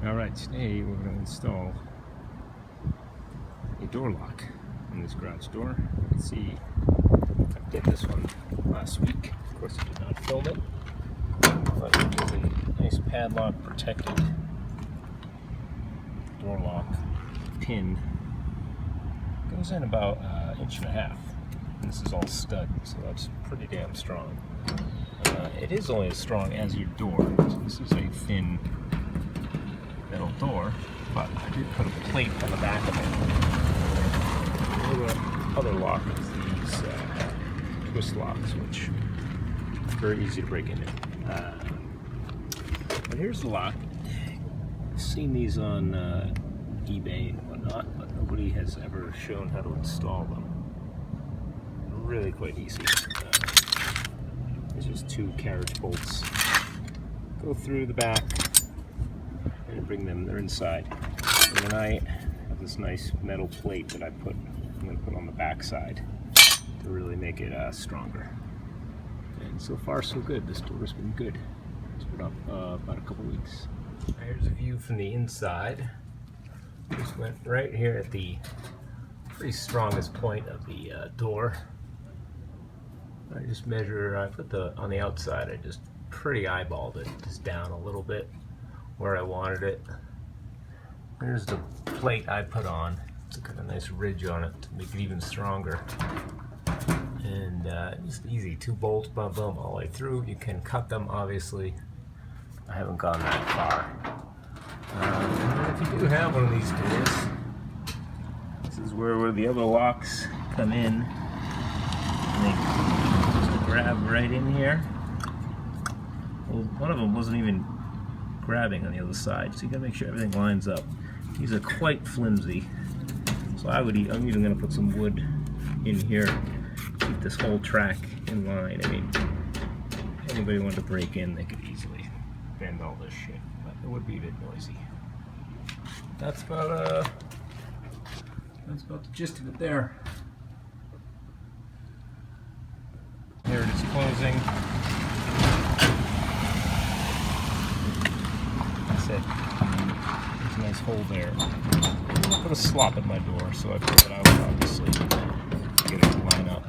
Alright, today we're going to install a door lock on this garage door. You can see I did this one last week. Of course I did not film it, but it is a nice padlock protected door lock pin. Goes in about an inch and a half. And this is all stud, so that's pretty damn strong. It is only as strong as your door, so this is a thin metal door, but I did put a plate on the back of it. The other lock is these twist locks, which are very easy to break into. But here's the lock. I've seen these on eBay and whatnot, but nobody has ever shown how to install them. Really quite easy. There's just two carriage bolts. Go through the back and bring them, they're inside. And then I have this nice metal plate that I'm going to put on the back side to really make it stronger. And so far so good, this door's been good. It's been up about a couple weeks. Here's a view from the inside. Just went right here at the pretty strongest point of the door. I just measure, I put on the outside, I just pretty eyeballed it, just down a little bit where I wanted it. Here's the plate I put on. It's got a nice ridge on it to make it even stronger. And just easy, 2 bolts, boom, boom, all the way through. You can cut them, obviously. I haven't gone that far. And if you do have one of these doors, this is where the other locks come in. And they just grab right in here. Well, one of them wasn't even grabbing on the other side, so you gotta make sure everything lines up. These are quite flimsy, so I'm even gonna put some wood in here to keep this whole track in line. I mean, if anybody wanted to break in, they could easily bend all this shit, but it would be a bit noisy. That's about the gist of it there. Here it is closing. That's it. There's a nice hole there. I'm gonna put a slot at my door, so I put it out obviously to get it to line up.